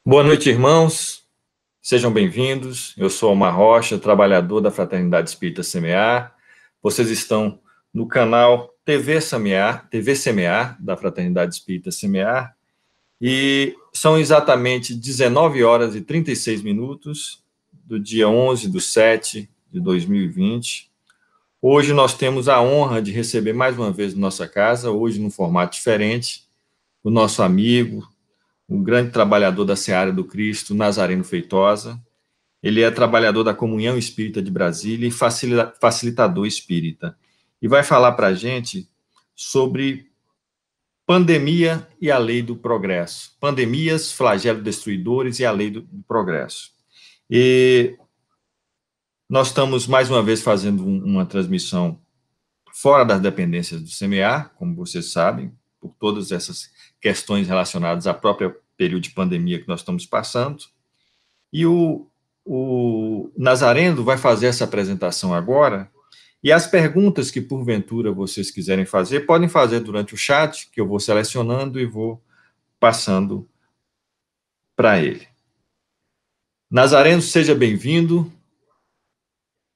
Boa noite, irmãos. Sejam bem-vindos. Eu sou Omar Rocha, trabalhador da Fraternidade Espírita Semear. Vocês estão no canal TV Semear, da Fraternidade Espírita Semear, e são exatamente 19 horas e 36 minutos do dia 11/7 de 2020. Hoje nós temos a honra de receber mais uma vez em nossa casa, hoje num formato diferente, o nosso amigo, um grande trabalhador da Seara do Cristo, Nazareno Feitosa. Ele é trabalhador da Comunhão Espírita de Brasília e facilitador espírita. E vai falar para a gente sobre pandemia e a lei do progresso. Pandemias, flagelos destruidores e a lei do progresso. E nós estamos, mais uma vez, fazendo uma transmissão fora das dependências do Semear, como vocês sabem, por todas essas questões relacionadas ao próprio período de pandemia que nós estamos passando. E o Nazareno vai fazer essa apresentação agora, e as perguntas que, porventura, vocês quiserem fazer, podem fazer durante o chat, que eu vou selecionando e vou passando para ele. Nazareno, seja bem-vindo,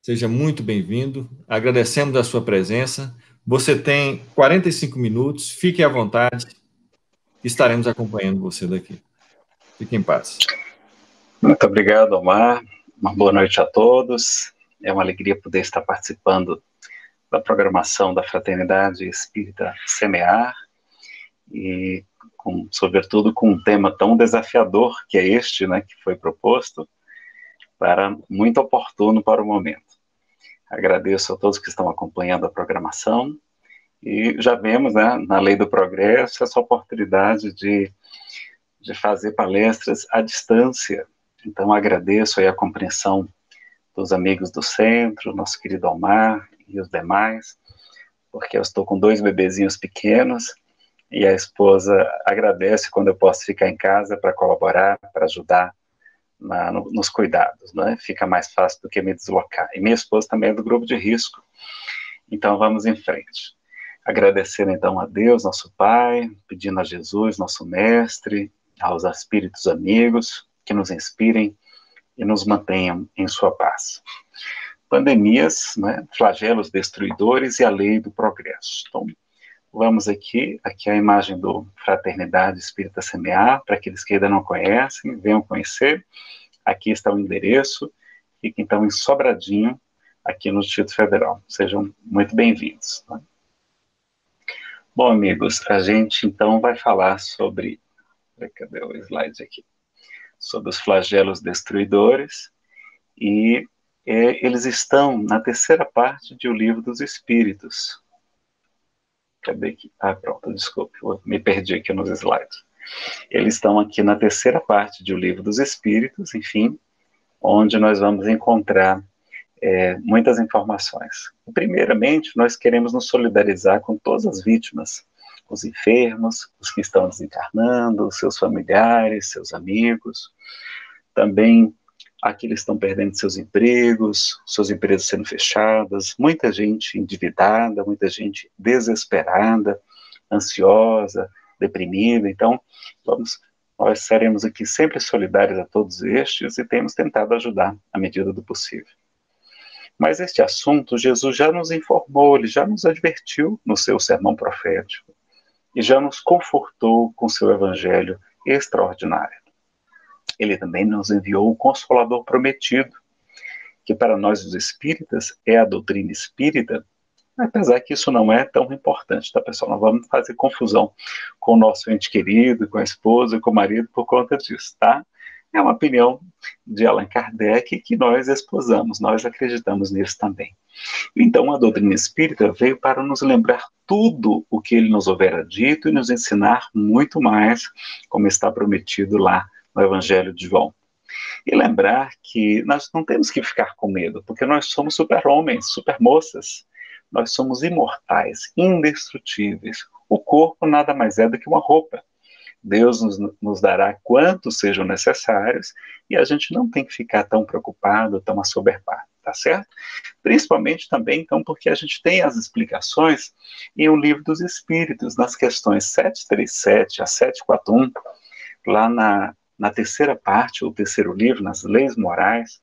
seja muito bem-vindo, agradecemos a sua presença. Você tem 45 minutos, fique à vontade, estaremos acompanhando você daqui. Fique em paz. Muito obrigado, Omar. Uma boa noite a todos. É uma alegria poder estar participando da programação da Fraternidade Espírita Semear e, sobretudo, com um tema tão desafiador que é este, né, que foi proposto, muito oportuno para o momento. Agradeço a todos que estão acompanhando a programação e já vemos, né, na Lei do Progresso essa oportunidade de fazer palestras à distância. Então, agradeço aí a compreensão dos amigos do centro, nosso querido Omar e os demais, porque eu estou com 2 bebezinhos pequenos e a esposa agradece quando eu posso ficar em casa para colaborar, para ajudar nos cuidados, né? Fica mais fácil do que me deslocar. E minha esposa também é do grupo de risco. Então, vamos em frente. Agradecendo, então, a Deus, nosso Pai, pedindo a Jesus, nosso Mestre, aos espíritos amigos, que nos inspirem e nos mantenham em sua paz. Pandemias, né, flagelos destruidores e a lei do progresso. Então, vamos aqui a imagem do Fraternidade Espírita Semear, para aqueles que ainda não conhecem, venham conhecer. Aqui está o endereço, fica então em Sobradinho, aqui no Distrito Federal. Sejam muito bem-vindos. Né? Bom, amigos, a gente então vai falar sobre... Cadê o slide aqui? Sobre os flagelos destruidores, e eles estão na terceira parte de O Livro dos Espíritos. Cadê aqui? Pronto, desculpe, eu me perdi aqui nos slides. Eles estão aqui na terceira parte de O Livro dos Espíritos, enfim, onde nós vamos encontrar muitas informações. Primeiramente, nós queremos nos solidarizar com todas as vítimas, os enfermos, os que estão desencarnando, seus familiares, seus amigos, também aqueles que estão perdendo seus empregos, suas empresas sendo fechadas, muita gente endividada, muita gente desesperada, ansiosa, deprimida. Então, nós seremos aqui sempre solidários a todos estes e temos tentado ajudar à medida do possível. Mas este assunto, Jesus já nos informou, ele já nos advertiu no seu sermão profético e já nos confortou com seu evangelho extraordinário. Ele também nos enviou o Consolador prometido, que para nós os espíritas é a doutrina espírita, apesar que isso não é tão importante, tá, pessoal? Não vamos fazer confusão com o nosso ente querido, com a esposa, com o marido por conta disso, tá? É uma opinião de Allan Kardec que nós esposamos, nós acreditamos nisso também. Então, a doutrina espírita veio para nos lembrar tudo o que ele nos houvera dito e nos ensinar muito mais, como está prometido lá no Evangelho de João. E lembrar que nós não temos que ficar com medo, porque nós somos super-homens, super-moças. Nós somos imortais, indestrutíveis. O corpo nada mais é do que uma roupa. Deus nos dará quantos sejam necessários e a gente não tem que ficar tão preocupado, tão assoberbado, tá certo? Principalmente também, então, porque a gente tem as explicações em O Livro dos Espíritos, nas questões 737 a 741, lá na terceira parte, ou terceiro livro, nas leis morais,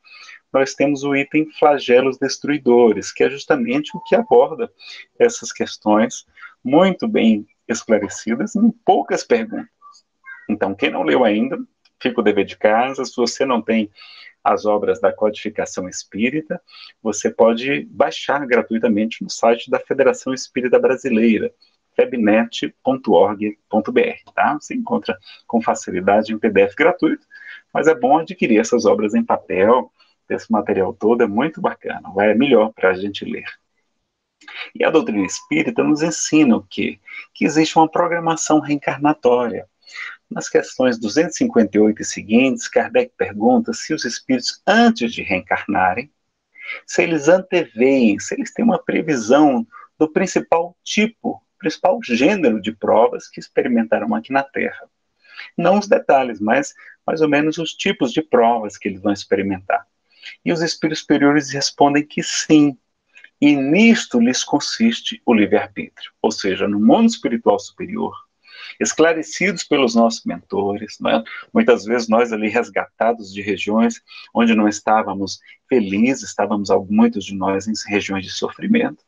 nós temos o item flagelos destruidores, que é justamente o que aborda essas questões muito bem esclarecidas em poucas perguntas. Então, quem não leu ainda, fica o dever de casa. Se você não tem as obras da codificação espírita, você pode baixar gratuitamente no site da Federação Espírita Brasileira, febnet.org.br, tá? Você encontra com facilidade em PDF gratuito, mas é bom adquirir essas obras em papel, esse material todo é muito bacana, é melhor para a gente ler. E a doutrina espírita nos ensina o quê? Que existe uma programação reencarnatória. Nas questões 258 e seguintes, Kardec pergunta se os espíritos, antes de reencarnarem, se eles anteveem, se eles têm uma previsão do principal tipo, principal gênero de provas que experimentaram aqui na Terra. Não os detalhes, mas mais ou menos os tipos de provas que eles vão experimentar. E os espíritos superiores respondem que sim. E nisto lhes consiste o livre-arbítrio. Ou seja, no mundo espiritual superior, esclarecidos pelos nossos mentores, né? Muitas vezes nós ali resgatados de regiões onde não estávamos felizes, estávamos muitos de nós em regiões de sofrimento.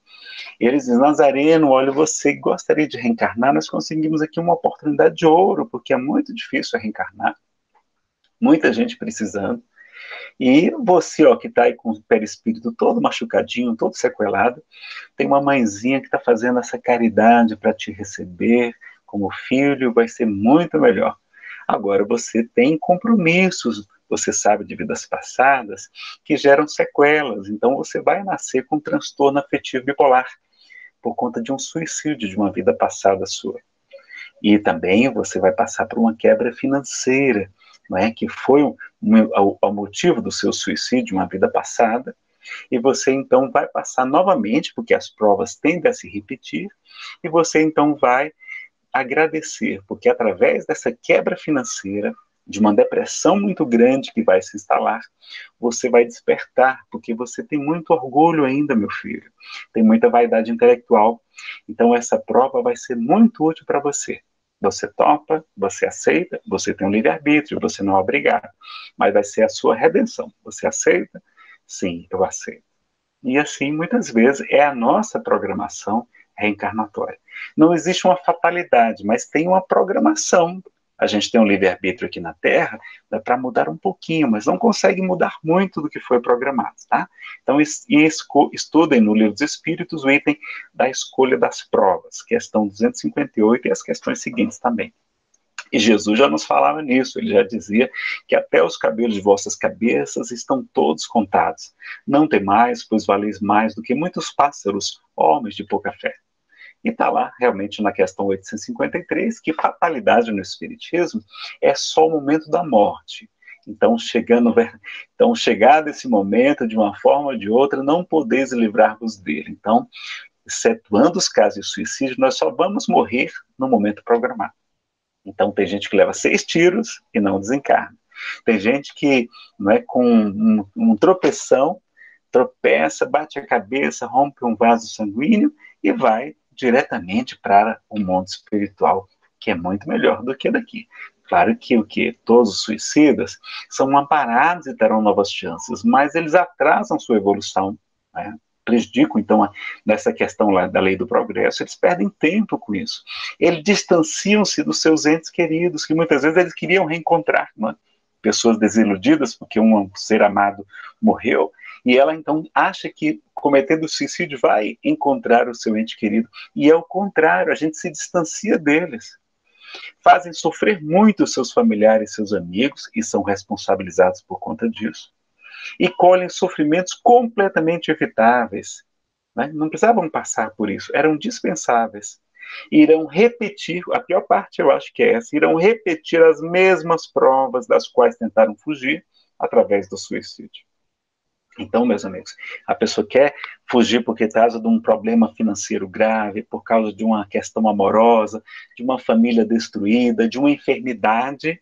Eles dizem: Nazareno, olha, você gostaria de reencarnar? Nós conseguimos aqui uma oportunidade de ouro, porque é muito difícil reencarnar, muita gente precisando. E você, ó, que está aí com o perispírito todo machucadinho, todo sequelado, tem uma mãezinha que está fazendo essa caridade para te receber como filho, vai ser muito melhor. Agora, você tem compromissos, você sabe, de vidas passadas, que geram sequelas. Então, você vai nascer com um transtorno afetivo bipolar, por conta de um suicídio de uma vida passada sua. E também você vai passar por uma quebra financeira, não é? Que foi o motivo do seu suicídio, uma vida passada, e você então vai passar novamente, porque as provas tendem a se repetir, e você então vai agradecer, porque através dessa quebra financeira, de uma depressão muito grande que vai se instalar, você vai despertar, porque você tem muito orgulho ainda, meu filho, tem muita vaidade intelectual, então essa prova vai ser muito útil para você. Você topa, você aceita, você tem um livre-arbítrio, você não é obrigado, mas vai ser a sua redenção. Você aceita? Sim, eu aceito. E assim, muitas vezes, é a nossa programação reencarnatória. Não existe uma fatalidade, mas tem uma programação. A gente tem um livre-arbítrio aqui na Terra, dá para mudar um pouquinho, mas não consegue mudar muito do que foi programado, tá? Então, estudem no Livro dos Espíritos o item da escolha das provas, questão 258 e as questões seguintes também. E Jesus já nos falava nisso, ele já dizia que até os cabelos de vossas cabeças estão todos contados. Não temais, pois valeis mais do que muitos pássaros, homens de pouca fé. E está lá, realmente, na questão 853, que fatalidade no Espiritismo é só o momento da morte. Então, chegado esse momento, de uma forma ou de outra, não podeis livrar-vos dele. Então, excetuando os casos de suicídio, nós só vamos morrer no momento programado. Então, tem gente que leva 6 tiros e não desencarna. Tem gente que, não é, com um tropeção, tropeça, bate a cabeça, rompe um vaso sanguíneo e vai diretamente para o mundo espiritual, que é muito melhor do que daqui. Claro que todos os suicidas são amparados e terão novas chances, mas eles atrasam sua evolução, né? Prejudicam, então, nessa questão lá da lei do progresso, eles perdem tempo com isso. Eles distanciam-se dos seus entes queridos, que muitas vezes eles queriam reencontrar, né? Pessoas desiludidas porque um ser amado morreu, e ela então acha que cometendo suicídio vai encontrar o seu ente querido, e é o contrário, a gente se distancia deles. Fazem sofrer muito os seus familiares, seus amigos, e são responsabilizados por conta disso. E colhem sofrimentos completamente evitáveis, né? Não precisavam passar por isso, eram dispensáveis. Irão repetir, a pior parte eu acho que é essa, irão repetir as mesmas provas das quais tentaram fugir através do suicídio. Então, meus amigos, a pessoa quer fugir por causa de um problema financeiro grave, por causa de uma questão amorosa, de uma família destruída, de uma enfermidade,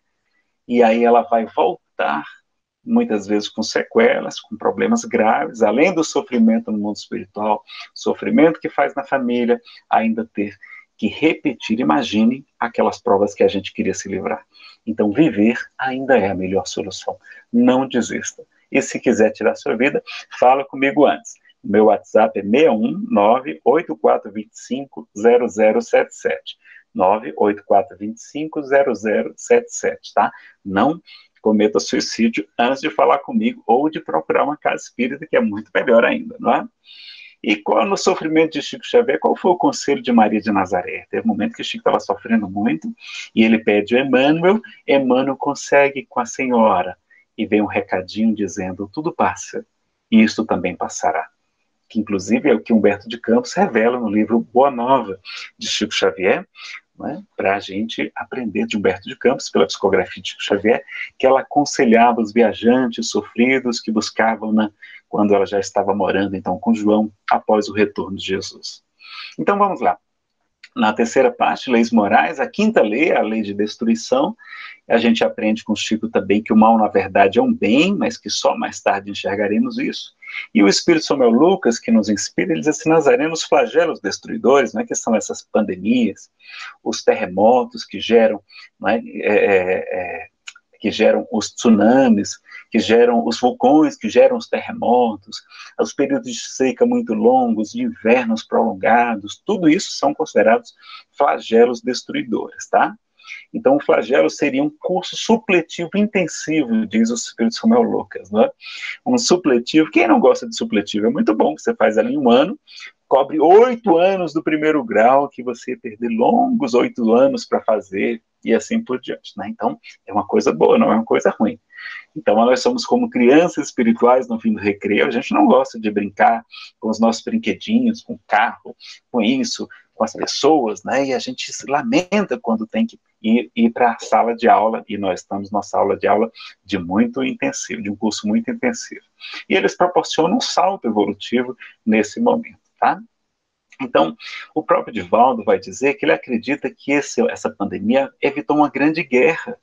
e aí ela vai voltar, muitas vezes com sequelas, com problemas graves, além do sofrimento no mundo espiritual, sofrimento que faz na família, ainda ter que repetir, imagine aquelas provas que a gente queria se livrar. Então, viver ainda é a melhor solução. Não desista. E se quiser tirar sua vida, fala comigo antes. O meu WhatsApp é 619-8425-0077. 98425-0077, tá? Não cometa suicídio antes de falar comigo ou de procurar uma casa espírita, que é muito melhor ainda, não é? E qual no sofrimento de Chico Xavier, qual foi o conselho de Maria de Nazaré? Teve um momento que o Chico estava sofrendo muito e ele pede o Emmanuel, Emmanuel consegue com a senhora e vem um recadinho dizendo, tudo passa e isto também passará. Que inclusive é o que Humberto de Campos revela no livro Boa Nova de Chico Xavier, né, para a gente aprender de Humberto de Campos, pela psicografia de Chico Xavier, que ela aconselhava os viajantes sofridos que buscavam, né, quando ela já estava morando então com João, após o retorno de Jesus. Então vamos lá. Na terceira parte, leis morais, a quinta lei, a lei de destruição. A gente aprende com Chico também que o mal, na verdade, é um bem, mas que só mais tarde enxergaremos isso. E o Espírito Samuel Lucas, que nos inspira, ele diz assim, Nazareno, os flagelos destruidores, né, que são essas pandemias, os terremotos que geram, né, que geram os tsunamis, que geram os vulcões, que geram os terremotos, os períodos de seca muito longos, de invernos prolongados, tudo isso são considerados flagelos destruidores, tá? Então, o flagelo seria um curso supletivo intensivo, diz o Espírito Samuel Lucas, né? Um supletivo, quem não gosta de supletivo? É muito bom, que você faz ali um ano, cobre 8 anos do primeiro grau, que você ia perder longos 8 anos para fazer, e assim por diante, né? Então, é uma coisa boa, não é uma coisa ruim. Então, nós somos como crianças espirituais no fim do recreio, a gente não gosta de brincar com os nossos brinquedinhos, com o carro, com isso, com as pessoas, né? E a gente se lamenta quando tem que ir para a sala de aula, e nós estamos na sala de aula de muito intensivo, de um curso muito intensivo. E eles proporcionam um salto evolutivo nesse momento, tá? Então, o próprio Divaldo vai dizer que ele acredita que essa pandemia evitou uma grande guerra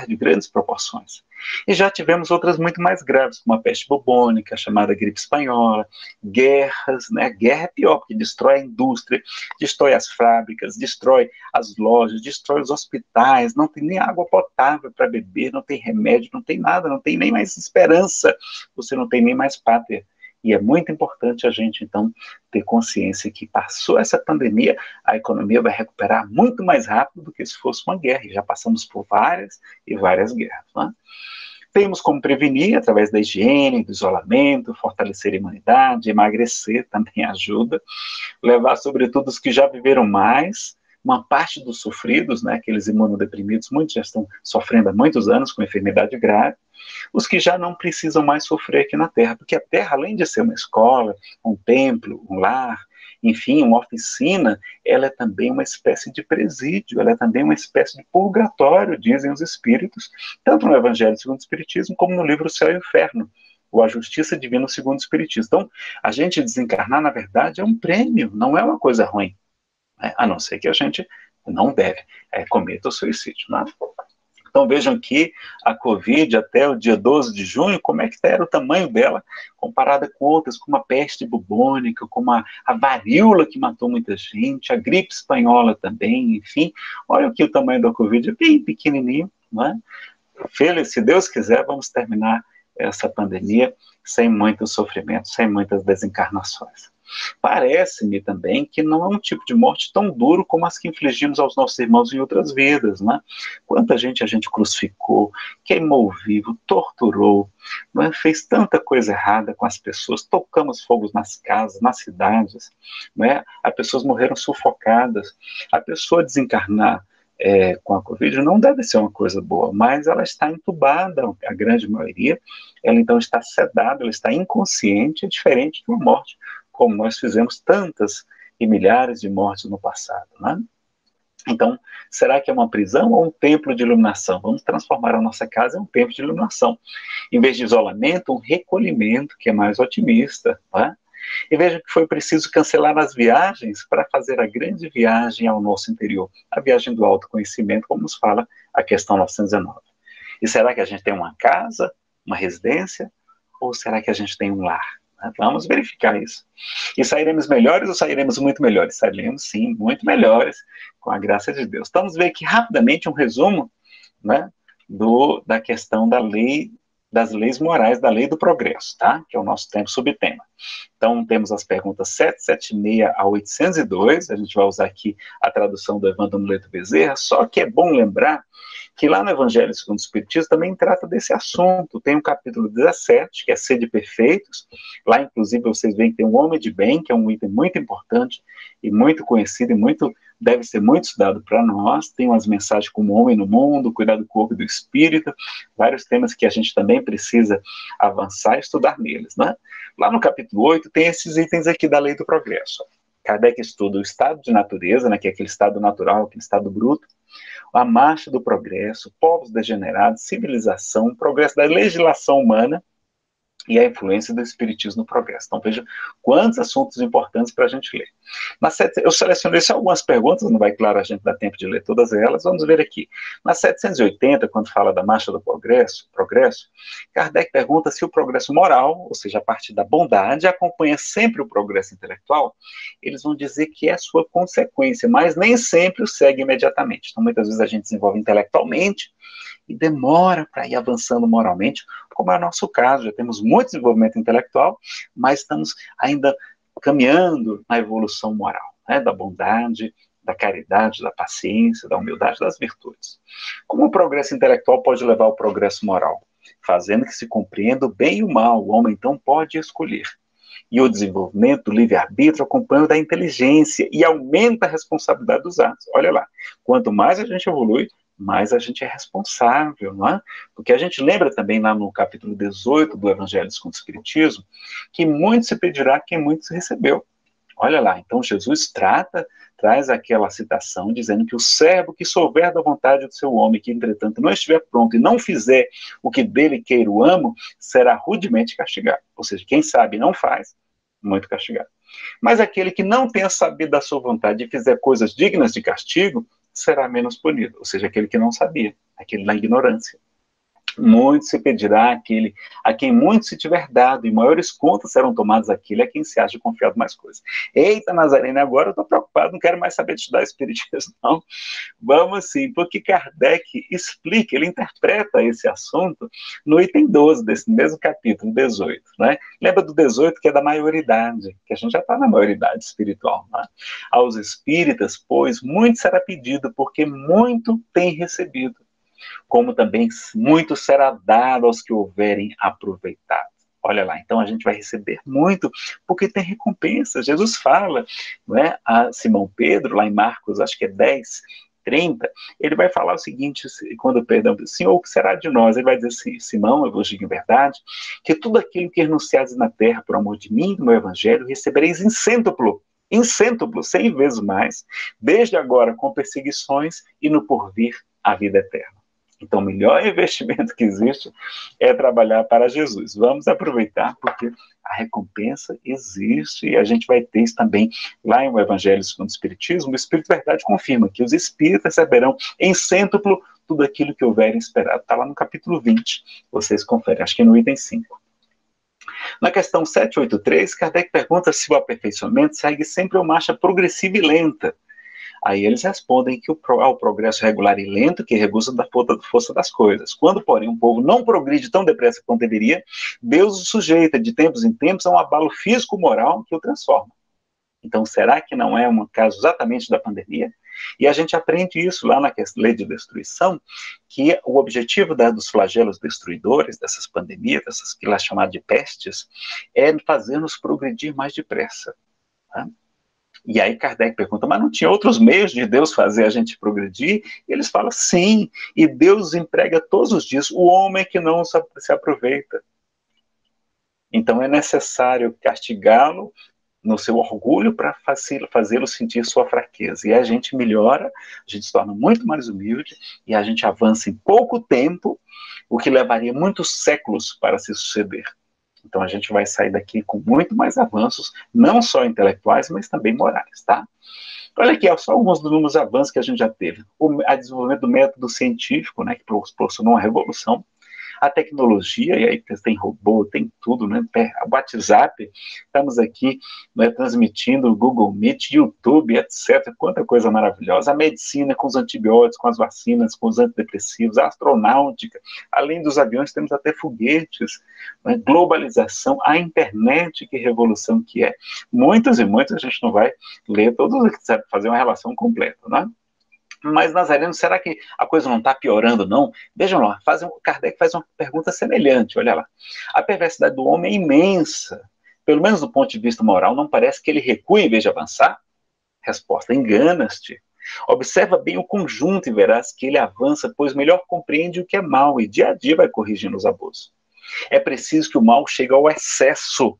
de grandes proporções. E já tivemos outras muito mais graves, como a peste bubônica, a chamada gripe espanhola, guerras, né? Guerra é pior, porque destrói a indústria, destrói as fábricas, destrói as lojas, destrói os hospitais, não tem nem água potável para beber, não tem remédio, não tem nada, não tem nem mais esperança, você não tem nem mais pátria. E é muito importante a gente, então, ter consciência que passou essa pandemia, a economia vai recuperar muito mais rápido do que se fosse uma guerra. E já passamos por várias e várias guerras, né? Temos como prevenir através da higiene, do isolamento, fortalecer a imunidade, emagrecer também ajuda, levar sobretudo os que já viveram mais, uma parte dos sofridos, né, aqueles imunodeprimidos, muitos já estão sofrendo há muitos anos com enfermidade grave, os que já não precisam mais sofrer aqui na Terra, porque a Terra, além de ser uma escola, um templo, um lar, enfim, uma oficina, ela é também uma espécie de presídio, ela é também uma espécie de purgatório, dizem os espíritos, tanto no Evangelho segundo o Espiritismo, como no livro Céu e Inferno, ou A Justiça Divina segundo o Espiritismo. Então, a gente desencarnar, na verdade, é um prêmio, não é uma coisa ruim, né? A não ser que a gente não deve cometa o suicídio, né? Então vejam que a Covid, até o dia 12 de junho, como é que era o tamanho dela, comparada com outras, como a peste bubônica, como a varíola, que matou muita gente, a gripe espanhola também, enfim. Olha aqui o tamanho da Covid, é bem pequenininho, não é? Se Deus quiser, vamos terminar essa pandemia sem muito sofrimento, sem muitas desencarnações. Parece-me também que não é um tipo de morte tão duro como as que infligimos aos nossos irmãos em outras vidas, né? Quanta gente a gente crucificou, queimou vivo, torturou, não é? Fez tanta coisa errada com as pessoas, tocamos fogos nas casas, nas cidades, não é? As pessoas morreram sufocadas. A pessoa desencarnar com a Covid não deve ser uma coisa boa, mas ela está entubada, a grande maioria, ela então está sedada, ela está inconsciente, é diferente de uma morte, como nós fizemos tantas e milhares de mortes no passado, né? Então, será que é uma prisão ou um templo de iluminação? Vamos transformar a nossa casa em um templo de iluminação. Em vez de isolamento, um recolhimento, que é mais otimista, né? E veja que foi preciso cancelar as viagens para fazer a grande viagem ao nosso interior, a viagem do autoconhecimento, como nos fala a questão 919. E será que a gente tem uma casa, uma residência, ou será que a gente tem um lar? Vamos verificar isso. E sairemos melhores ou sairemos muito melhores? Sairemos, sim, muito melhores, com a graça de Deus. Vamos ver aqui rapidamente um resumo, né, da questão da lei, das leis morais, da lei do progresso, tá? Que é o nosso subtema. Então, temos as perguntas 776 a 802, a gente vai usar aqui a tradução do Evandro Muleto Bezerra, só que é bom lembrar que lá no Evangelho segundo o Espiritismo também trata desse assunto. Tem o capítulo 17, que é Sede Perfeitos. Lá, inclusive, vocês veem que tem um homem de bem, que é um item muito importante e muito conhecido e deve ser muito estudado para nós. Tem umas mensagens como Homem no Mundo, Cuidar do Corpo e do Espírito, vários temas que a gente também precisa avançar e estudar neles, né? Lá no capítulo 8 tem esses itens aqui da Lei do Progresso. Kardec estuda o estado de natureza, né, que é aquele estado natural, aquele estado bruto, a marcha do progresso, povos degenerados, civilização, progresso da legislação humana e a influência do espiritismo no progresso. Então, veja quantos assuntos importantes para a gente ler. Eu selecionei só algumas perguntas, não vai, claro, a gente dá tempo de ler todas elas, vamos ver aqui. Na 780, quando fala da marcha do progresso, Kardec pergunta se o progresso moral, ou seja, a parte da bondade, acompanha sempre o progresso intelectual. Eles vão dizer que é sua consequência, mas nem sempre o segue imediatamente. Então, muitas vezes a gente desenvolve intelectualmente, e demora para ir avançando moralmente, como é o nosso caso. Já temos muito desenvolvimento intelectual, mas estamos ainda caminhando na evolução moral, né, da bondade, da caridade, da paciência, da humildade, das virtudes. Como o progresso intelectual pode levar ao progresso moral? Fazendo que se compreenda o bem e o mal, o homem então pode escolher. E o desenvolvimento do livre-arbítrio acompanha o da inteligência e aumenta a responsabilidade dos atos. Olha lá, quanto mais a gente evolui, mais a gente é responsável, não é? Porque a gente lembra também lá no capítulo 18 do Evangelho segundo o Espiritismo, que muito se pedirá quem muito se recebeu. Olha lá, então Jesus traz aquela citação dizendo que o servo que souber da vontade do seu homem, que entretanto não estiver pronto e não fizer o que dele queira o amo, será rudemente castigado. Ou seja, quem sabe e não faz, muito castigado. Mas aquele que não tenha sabido da sua vontade e fizer coisas dignas de castigo, será menos punido, ou seja, aquele que não sabia, aquele na ignorância. Muito se pedirá àquele a quem muito se tiver dado, e maiores contas serão tomadas àquele a quem se acha confiado mais coisas. Eita, Nazarene, agora eu estou preocupado, não quero mais saber de estudar espiritismo, não. Vamos sim, porque Kardec explica, ele interpreta esse assunto no item 12 desse mesmo capítulo, 18. Né? Lembra do 18, que é da maioridade, que a gente já está na maioridade espiritual. Né? Aos espíritas, pois, muito será pedido, porque muito tem recebido, como também muito será dado aos que houverem aproveitado. Olha lá, então a gente vai receber muito, porque tem recompensa. Jesus fala, não é, a Simão Pedro, lá em Marcos, acho que é 10:30, ele vai falar o seguinte, quando Pedro diz, Senhor, o que será de nós? Ele vai dizer assim, Simão, eu vos digo em verdade, que tudo aquilo que renunciares na terra por amor de mim e do meu evangelho, recebereis em cêntuplo, 100 vezes mais, desde agora com perseguições e no porvir a vida eterna. Então, o melhor investimento que existe é trabalhar para Jesus. Vamos aproveitar, porque a recompensa existe e a gente vai ter isso também lá no Evangelho segundo o Espiritismo. O Espírito Verdade confirma que os espíritos receberão em cêntuplo tudo aquilo que houverem esperado. Está lá no capítulo 20, vocês conferem, acho que no item 5. Na questão 783, Kardec pergunta se o aperfeiçoamento segue sempre uma marcha progressiva e lenta. Aí eles respondem que ao progresso regular e lento que regoza da força das coisas. Quando, porém, um povo não progride tão depressa quanto deveria, Deus o sujeita de tempos em tempos a um abalo físico-moral que o transforma. Então, será que não é um caso exatamente da pandemia? E a gente aprende isso lá na lei de destruição, que o objetivo dos flagelos destruidores, dessas pandemias, dessas que lá chamadas de pestes, é fazer-nos progredir mais depressa. Tá? E aí Kardec pergunta, mas não tinha outros meios de Deus fazer a gente progredir? E eles falam, sim, e Deus emprega todos os dias o homem que não se aproveita. Então é necessário castigá-lo no seu orgulho para fazê-lo sentir sua fraqueza. E a gente melhora, a gente se torna muito mais humilde e a gente avança em pouco tempo, o que levaria muitos séculos para se suceder. Então a gente vai sair daqui com muito mais avanços, não só intelectuais, mas também morais, tá? Olha aqui, só alguns dos números avanços que a gente já teve. O desenvolvimento do método científico, né, que proporcionou uma revolução. A tecnologia, e aí tem robô, tem tudo, né? O WhatsApp, estamos aqui, né, transmitindo o Google Meet, YouTube, etc. Quanta coisa maravilhosa. A medicina com os antibióticos, com as vacinas, com os antidepressivos, a astronáutica, além dos aviões, temos até foguetes, né? Globalização, a internet, que revolução que é. Muitas e muitas, a gente não vai ler todos, sabe, fazer uma relação completa, né? Mas, Nazareno, será que a coisa não está piorando, não? Vejam lá, Kardec faz uma pergunta semelhante, olha lá. A perversidade do homem é imensa. Pelo menos do ponto de vista moral, não parece que ele recua em vez de avançar? Resposta, enganas-te. Observa bem o conjunto e verás que ele avança, pois melhor compreende o que é mal e dia a dia vai corrigindo os abusos. É preciso que o mal chegue ao excesso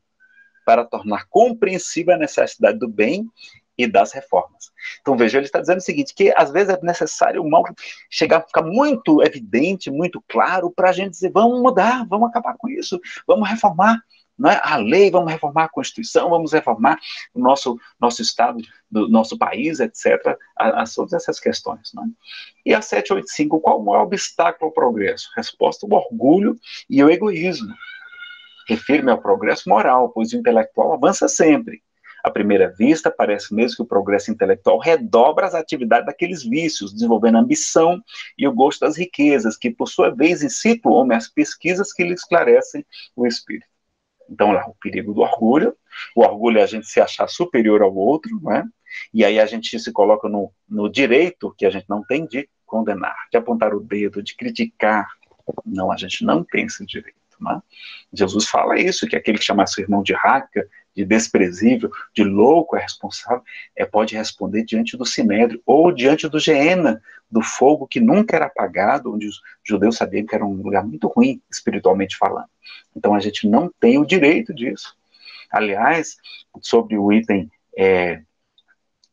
para tornar compreensível a necessidade do bem e das reformas. Então, veja, ele está dizendo o seguinte, que às vezes é necessário o mal ficar muito evidente, muito claro, para a gente dizer, vamos mudar, vamos acabar com isso, vamos reformar, não é? A lei, vamos reformar a Constituição, vamos reformar o nosso Estado, do nosso país, etc., todas essas questões. Não é? E a 785, qual o maior obstáculo ao progresso? Resposta, o orgulho e o egoísmo. Refiro-me ao progresso moral, pois o intelectual avança sempre. À primeira vista, parece mesmo que o progresso intelectual redobra as atividades daqueles vícios, desenvolvendo a ambição e o gosto das riquezas, que, por sua vez, incitam o homem às pesquisas que lhe esclarecem o espírito. Então, lá, o perigo do orgulho. O orgulho é a gente se achar superior ao outro, não é? E aí a gente se coloca no direito que a gente não tem de condenar, de apontar o dedo, de criticar. Não, a gente não tem esse direito. Né? Jesus fala isso, que aquele que chamar seu irmão de raca, de desprezível, de louco, é responsável, pode responder diante do sinédrio, ou diante do Geena, do fogo que nunca era apagado, onde os judeus sabiam que era um lugar muito ruim, espiritualmente falando. Então a gente não tem o direito disso. Aliás, sobre o item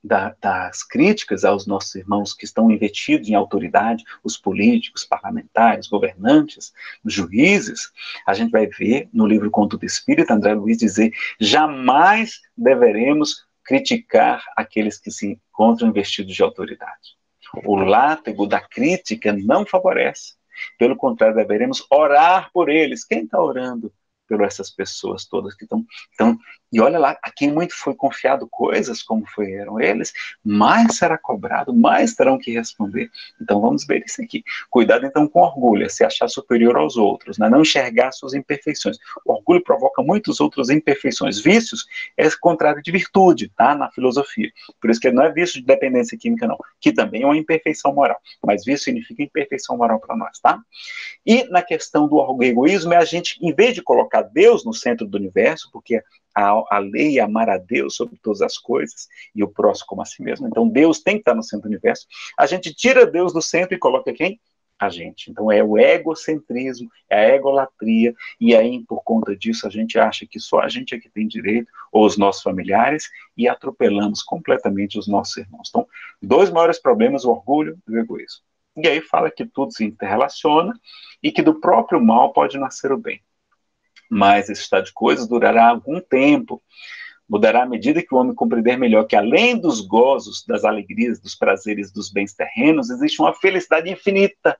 das críticas aos nossos irmãos que estão investidos em autoridade, os políticos, parlamentares, governantes, juízes, a gente vai ver no livro Conto do Espírito, André Luiz dizer, jamais deveremos criticar aqueles que se encontram investidos de autoridade. O látego da crítica não favorece. Pelo contrário, deveremos orar por eles. Quem está orando por essas pessoas todas que estão... E olha lá, a quem muito foi confiado coisas, como eram eles, mais será cobrado, mais terão que responder. Então vamos ver isso aqui. Cuidado então com orgulho, se achar superior aos outros, né? Não enxergar suas imperfeições. O orgulho provoca muitas outras imperfeições. Vícios é contrário de virtude, tá? Na filosofia. Por isso que não é vício de dependência química, não. Que também é uma imperfeição moral. Mas vício significa imperfeição moral para nós, tá? E na questão do egoísmo, é a gente, em vez de colocar Deus no centro do universo, porque a lei é amar a Deus sobre todas as coisas e o próximo como a si mesmo. Então Deus tem que estar no centro do universo. A gente tira Deus do centro e coloca quem? A gente. Então é o egocentrismo, é a egolatria, e aí por conta disso a gente acha que só a gente é que tem direito, ou os nossos familiares, e atropelamos completamente os nossos irmãos. Então, dois maiores problemas, o orgulho e o egoísmo. E aí fala que tudo se interrelaciona e que do próprio mal pode nascer o bem. Mas esse estado de coisas durará algum tempo, mudará à medida que o homem compreender melhor que além dos gozos, das alegrias, dos prazeres, dos bens terrenos, existe uma felicidade infinita,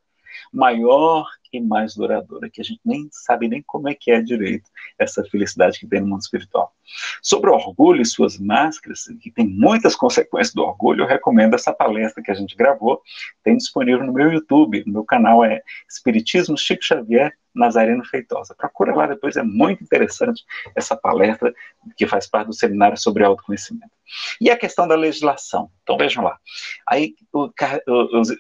maior e mais duradoura, que a gente nem sabe nem como é que é direito essa felicidade que tem no mundo espiritual. Sobre o orgulho e suas máscaras, que tem muitas consequências do orgulho, eu recomendo essa palestra que a gente gravou, tem disponível no meu YouTube, no meu canal é Espiritismo Chico Xavier Nazareno Feitosa. Procura lá depois, é muito interessante essa palestra que faz parte do seminário sobre autoconhecimento. E a questão da legislação. Então vejam lá. Aí o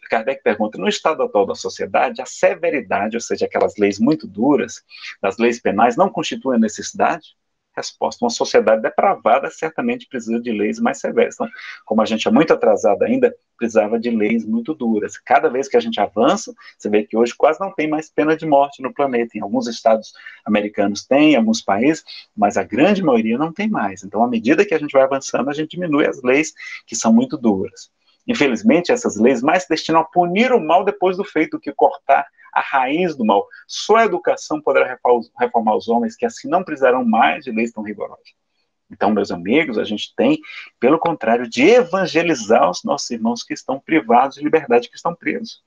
Kardec pergunta, no estado atual da sociedade, a severidade, ou seja, aquelas leis muito duras, das leis penais, não constitui a necessidade? Resposta, uma sociedade depravada certamente precisa de leis mais severas. Então, como a gente é muito atrasado ainda, precisava de leis muito duras. Cada vez que a gente avança, você vê que hoje quase não tem mais pena de morte no planeta. Em alguns estados americanos tem, em alguns países, mas a grande maioria não tem mais. Então, à medida que a gente vai avançando, a gente diminui as leis que são muito duras. Infelizmente, essas leis mais se destinam a punir o mal depois do feito do que cortar a raiz do mal. Só a educação poderá reformar os homens, que assim não precisarão mais de leis tão rigorosas. Então, meus amigos, a gente tem, pelo contrário, de evangelizar os nossos irmãos que estão privados de liberdade, que estão presos.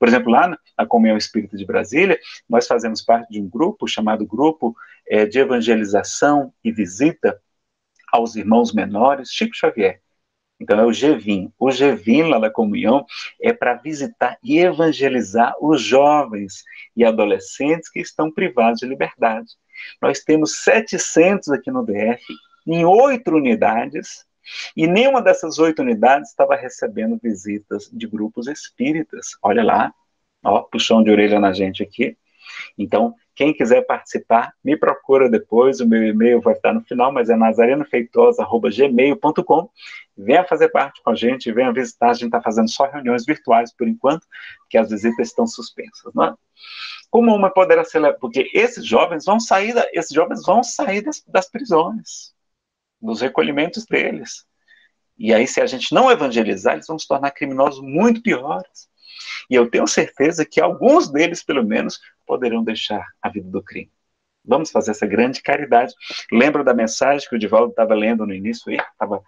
Por exemplo, lá na Comunhão Espírita de Brasília, nós fazemos parte de um grupo chamado Grupo de Evangelização e Visita aos Irmãos Menores Chico Xavier. Então é o GEVIM. O GEVIM lá da Comunhão é para visitar e evangelizar os jovens e adolescentes que estão privados de liberdade. Nós temos 700 aqui no DF, em 8 unidades, e nenhuma dessas 8 unidades estava recebendo visitas de grupos espíritas. Olha lá, ó, puxão de orelha na gente aqui. Então, quem quiser participar, me procura depois, o meu e-mail vai estar no final, mas é nazarenofeitosa@gmail.com. Venha fazer parte com a gente, venha visitar, a gente está fazendo só reuniões virtuais por enquanto, porque as visitas estão suspensas, não é? Como uma poderá ser, porque esses jovens vão sair das prisões, dos recolhimentos deles. E aí, se a gente não evangelizar, eles vão se tornar criminosos muito piores. E eu tenho certeza que alguns deles, pelo menos, poderão deixar a vida do crime. Vamos fazer essa grande caridade. Lembra da mensagem que o Divaldo estava lendo no início aí? Estava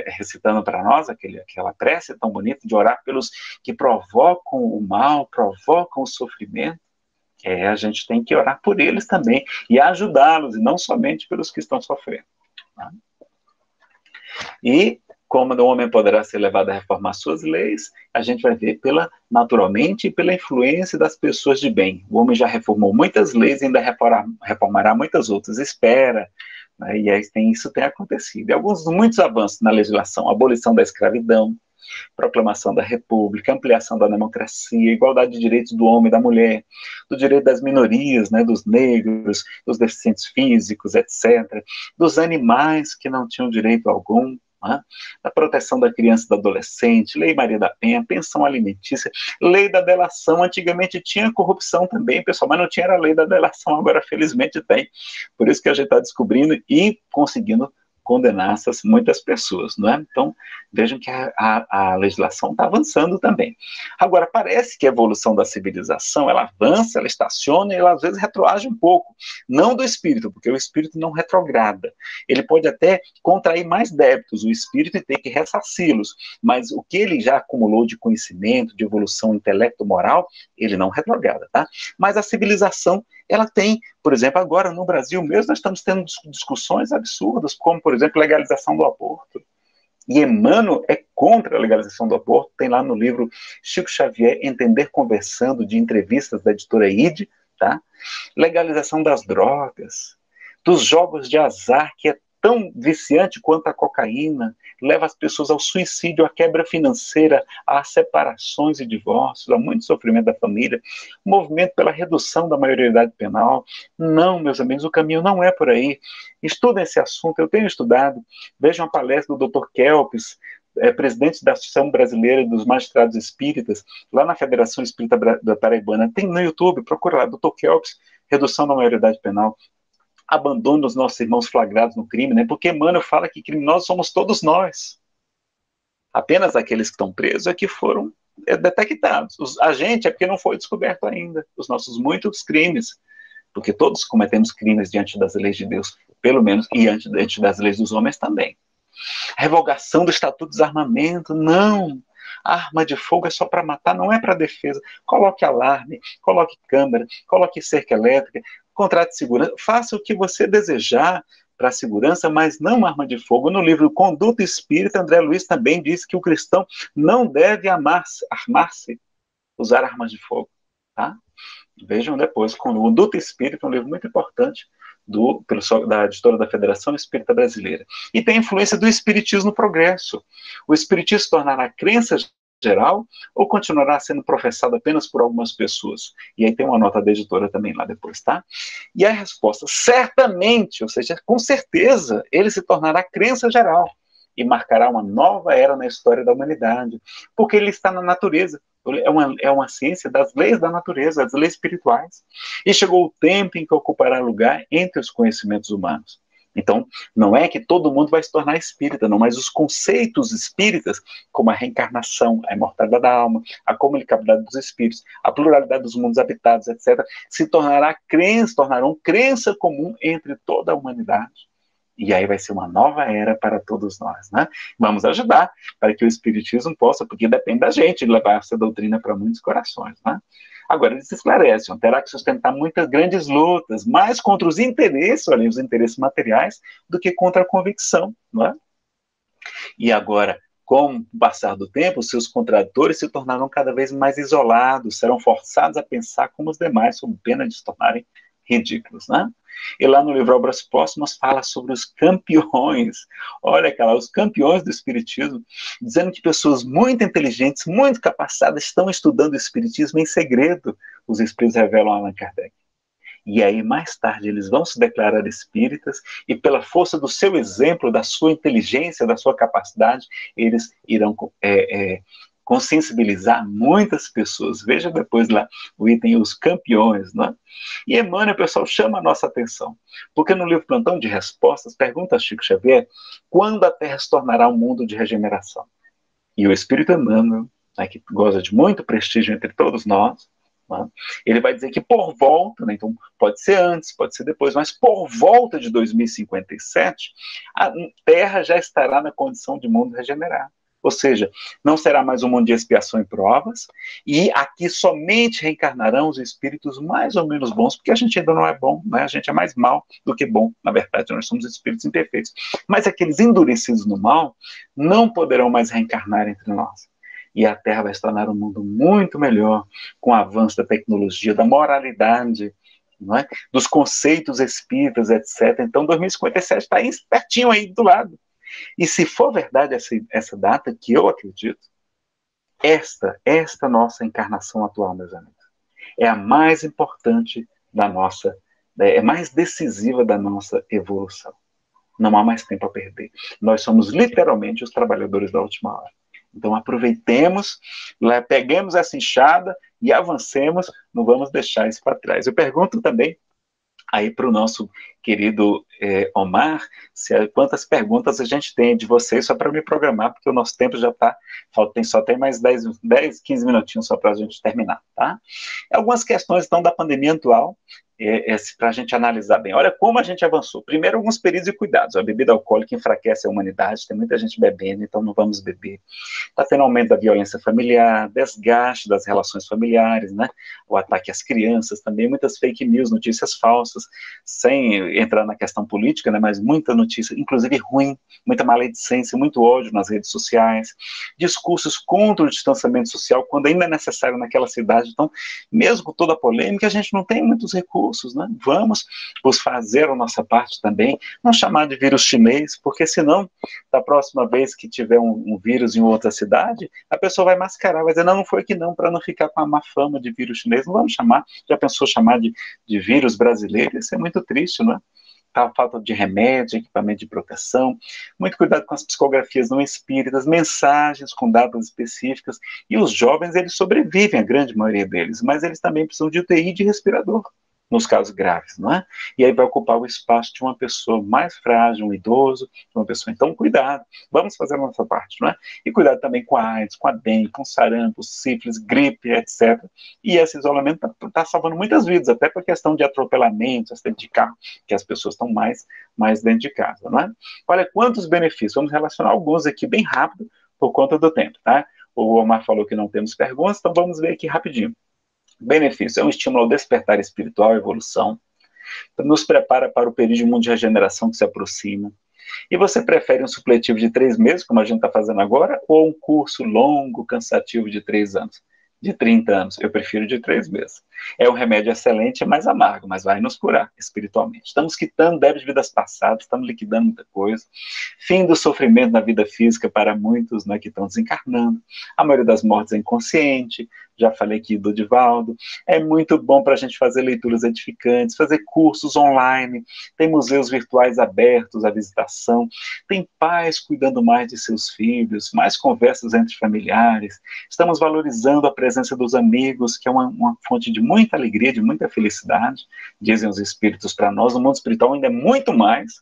recitando para nós aquela prece tão bonita de orar pelos que provocam o mal, provocam o sofrimento. A gente tem que orar por eles também e ajudá-los, e não somente pelos que estão sofrendo. Tá? E como o homem poderá ser levado a reformar suas leis, a gente vai ver naturalmente pela influência das pessoas de bem. O homem já reformou muitas leis e ainda reformará muitas outras. Espera, né? E aí isso tem acontecido. E muitos avanços na legislação, abolição da escravidão, proclamação da república, ampliação da democracia, igualdade de direitos do homem e da mulher, do direito das minorias, né, dos negros, dos deficientes físicos, etc., dos animais que não tinham direito algum, né, da proteção da criança e do adolescente, Lei Maria da Penha, pensão alimentícia, lei da delação. Antigamente tinha corrupção também, pessoal, mas não tinha a lei da delação, agora felizmente tem. Por isso que a gente está descobrindo e conseguindo condenar muitas pessoas, não é? Então, vejam que a legislação está avançando também. Agora, parece que a evolução da civilização, ela avança, ela estaciona e ela às vezes retroage um pouco. Não do espírito, porque o espírito não retrograda. Ele pode até contrair mais débitos, o espírito, e ter que ressarci-los, mas o que ele já acumulou de conhecimento, de evolução intelecto-moral, ele não retrograda, tá? Mas a civilização, ela tem, por exemplo, agora no Brasil mesmo, nós estamos tendo discussões absurdas, como, por exemplo, legalização do aborto. E Emmanuel é contra a legalização do aborto, tem lá no livro Chico Xavier, Entender Conversando, de entrevistas da editora ID, tá? Legalização das drogas, dos jogos de azar, que é tão viciante quanto a cocaína, leva as pessoas ao suicídio, à quebra financeira, a separações e divórcios, a muito sofrimento da família, movimento pela redução da maioridade penal. Não, meus amigos, o caminho não é por aí. Estudem esse assunto, eu tenho estudado. Vejam a palestra do Dr. Kelps, presidente da Associação Brasileira dos Magistrados Espíritas, lá na Federação Espírita da Paraibana. Tem no YouTube, procura lá, Dr. Kelps, redução da maioridade penal. Abandono dos nossos irmãos flagrados no crime, né? Porque Emmanuel fala que criminosos somos todos nós. Apenas aqueles que estão presos é que foram detectados. A gente é porque não foi descoberto ainda os nossos muitos crimes, porque todos cometemos crimes diante das leis de Deus, pelo menos, e diante das leis dos homens também. Revogação do Estatuto de Desarmamento, não. A arma de fogo é só para matar, não é para defesa. Coloque alarme, coloque câmera, coloque cerca elétrica, contrato de segurança, faça o que você desejar para a segurança, mas não arma de fogo. No livro Conduta Espírita, André Luiz também diz que o cristão não deve armar-se, usar armas de fogo. Tá? Vejam depois, Conduta Espírita, um livro muito importante, da editora da Federação Espírita Brasileira. E tem influência do espiritismo no progresso. O espiritismo se tornará crença geral ou continuará sendo professado apenas por algumas pessoas? E aí tem uma nota da editora também lá depois, tá? E a resposta, certamente, ou seja, com certeza, ele se tornará crença geral e marcará uma nova era na história da humanidade, porque ele está na natureza. É uma ciência das leis da natureza, das leis espirituais. E chegou o tempo em que ocupará lugar entre os conhecimentos humanos. Então, não é que todo mundo vai se tornar espírita, não, mas os conceitos espíritas, como a reencarnação, a imortalidade da alma, a comunicabilidade dos espíritos, a pluralidade dos mundos habitados, etc., tornarão crença comum entre toda a humanidade. E aí vai ser uma nova era para todos nós, né? Vamos ajudar para que o Espiritismo possa, porque depende da gente levar essa doutrina para muitos corações, né? Agora, eles esclarecem, terá que sustentar muitas grandes lutas, mais contra os interesses, olha, os interesses materiais, do que contra a convicção, não é? E agora, com o passar do tempo, seus contratores se tornarão cada vez mais isolados, serão forçados a pensar como os demais, sob pena de se tornarem ridículos, né? E lá no livro Obras Póstumas fala sobre os campeões, olha, cara, os campeões do Espiritismo, dizendo que pessoas muito inteligentes, muito capacitadas, estão estudando o Espiritismo em segredo, os Espíritos revelam a Allan Kardec. E aí, mais tarde, eles vão se declarar espíritas e, pela força do seu exemplo, da sua inteligência, da sua capacidade, eles irão consensibilizar muitas pessoas. Veja depois lá o item Os Campeões, não é? E Emmanuel, pessoal, chama a nossa atenção, porque no livro Plantão de Respostas, pergunta a Chico Xavier quando a Terra se tornará um mundo de regeneração. E o Espírito Emmanuel, né, que goza de muito prestígio entre todos nós, ele vai dizer que por volta, né, então pode ser antes, pode ser depois, mas por volta de 2057, a Terra já estará na condição de mundo regenerado. Ou seja, não será mais um mundo de expiação e provas, e aqui somente reencarnarão os espíritos mais ou menos bons, porque a gente ainda não é bom, né? A gente é mais mal do que bom, na verdade, nós somos espíritos imperfeitos. Mas aqueles endurecidos no mal não poderão mais reencarnar entre nós. E a Terra vai se tornar um mundo muito melhor, com o avanço da tecnologia, da moralidade, não é? Dos conceitos espíritas, etc. Então, 2057 está aí, pertinho aí do lado. E se for verdade essa data, que eu acredito, esta nossa encarnação atual, meus amigos, é a mais importante da nossa, é mais decisiva da nossa evolução. Não há mais tempo a perder. Nós somos literalmente os trabalhadores da última hora. Então aproveitemos, peguemos essa enxada e avancemos, não vamos deixar isso para trás. Eu pergunto também aí para o nosso querido Omar, quantas perguntas a gente tem de vocês, só para me programar, porque o nosso tempo já está, só tem mais 10, 15 minutinhos só para a gente terminar, tá? Algumas questões, então, da pandemia atual, para a gente analisar bem. Olha como a gente avançou. Primeiro, alguns períodos e cuidados. A bebida alcoólica enfraquece a humanidade, tem muita gente bebendo, então não vamos beber. Está tendo aumento da violência familiar, desgaste das relações familiares, né? O ataque às crianças também, muitas fake news, notícias falsas, sem entrar na questão política, né? Mas muita notícia, inclusive ruim, muita maledicência, muito ódio nas redes sociais, discursos contra o distanciamento social, quando ainda é necessário naquela cidade. Então, mesmo com toda a polêmica, a gente não tem muitos recursos, né? Vamos fazer a nossa parte também, não chamar de vírus chinês, porque senão, da próxima vez que tiver um vírus em outra cidade, a pessoa vai mascarar, vai dizer, não foi aqui não, para não ficar com a má fama de vírus chinês, não vamos chamar, já pensou chamar de vírus brasileiro? Isso é muito triste, não é? A falta de remédio, equipamento de proteção, muito cuidado com as psicografias não espíritas, mensagens com datas específicas, e os jovens, eles sobrevivem, a grande maioria deles, mas eles também precisam de UTI e de respirador, nos casos graves, não é? E aí vai ocupar o espaço de uma pessoa mais frágil, um idoso, de uma pessoa. Então, cuidado, vamos fazer a nossa parte, não é? E cuidado também com a AIDS, com a dengue, com sarampo, sífilis, gripe, etc. E esse isolamento está salvando muitas vidas, até por questão de atropelamento, acidente de carro, que as pessoas estão mais dentro de casa, não é? Olha quantos benefícios, vamos relacionar alguns aqui bem rápido, por conta do tempo, tá? O Omar falou que não temos perguntas, então vamos ver aqui rapidinho. Benefício, é um estímulo ao despertar espiritual, evolução, nos prepara para o período de mundo de regeneração que se aproxima. E você prefere um supletivo de 3 meses, como a gente está fazendo agora, ou um curso longo, cansativo de 3 anos? De 30 anos, eu prefiro de 3 meses. É um remédio excelente, é mais amargo, mas vai nos curar espiritualmente. Estamos quitando débitos de vidas passadas, estamos liquidando muita coisa. Fim do sofrimento na vida física para muitos, né, que estão desencarnando. A maioria das mortes é inconsciente, já falei aqui do Divaldo. É muito bom para a gente fazer leituras edificantes, fazer cursos online, tem museus virtuais abertos à visitação, tem pais cuidando mais de seus filhos, mais conversas entre familiares, estamos valorizando a presença dos amigos, que é uma fonte de muita alegria, de muita felicidade, dizem os espíritos para nós, no mundo espiritual ainda é muito mais.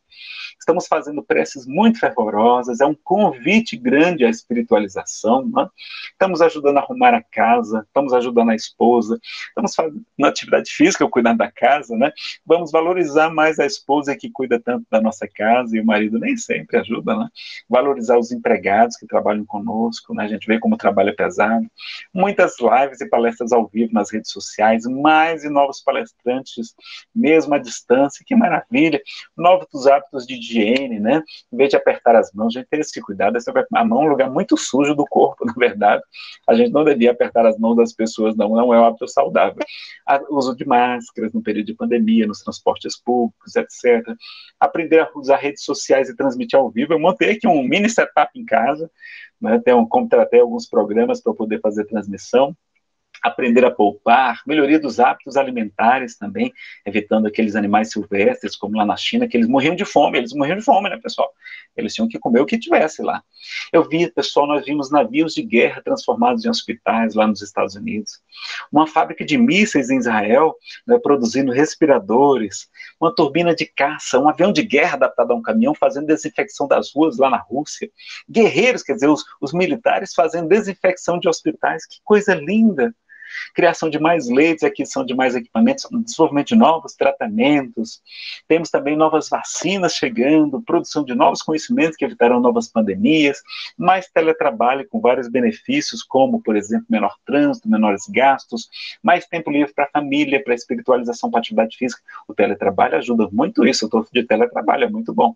Estamos fazendo preces muito fervorosas, é um convite grande à espiritualização, né? Estamos ajudando a arrumar a casa, estamos ajudando a esposa, estamos fazendo atividade física, cuidando da casa, né? Vamos valorizar mais a esposa que cuida tanto da nossa casa, e o marido nem sempre ajuda, né? Valorizar os empregados que trabalham conosco, né? A gente vê como o trabalho é pesado. Muitas lives e palestras ao vivo nas redes sociais, mais e novos palestrantes, mesmo à distância, que maravilha. Novos hábitos de higiene, né? Em vez de apertar as mãos, a gente tem esse cuidado. A mão é um lugar muito sujo do corpo, na verdade. A gente não devia apertar as mãos das pessoas, não é um hábito saudável. O uso de máscaras no período de pandemia, nos transportes públicos, etc. Aprender a usar redes sociais e transmitir ao vivo. Eu montei aqui um mini setup em casa, né? Contratei alguns programas para poder fazer transmissão. Aprender a poupar, melhoria dos hábitos alimentares também, evitando aqueles animais silvestres, como lá na China, que eles morriam de fome, né, pessoal? Eles tinham que comer o que tivesse lá. Nós vimos navios de guerra transformados em hospitais lá nos Estados Unidos, uma fábrica de mísseis em Israel, né, produzindo respiradores, uma turbina de caça, um avião de guerra adaptado a um caminhão fazendo desinfecção das ruas lá na Rússia, guerreiros, quer dizer, os militares fazendo desinfecção de hospitais, que coisa linda! Criação de mais leitos, aquisição de mais equipamentos, desenvolvimento de novos tratamentos, temos também novas vacinas chegando, produção de novos conhecimentos que evitarão novas pandemias, mais teletrabalho com vários benefícios, como, por exemplo, menor trânsito, menores gastos, mais tempo livre para a família, para a espiritualização, para a atividade física. O teletrabalho ajuda muito isso, eu estou de teletrabalho, é muito bom.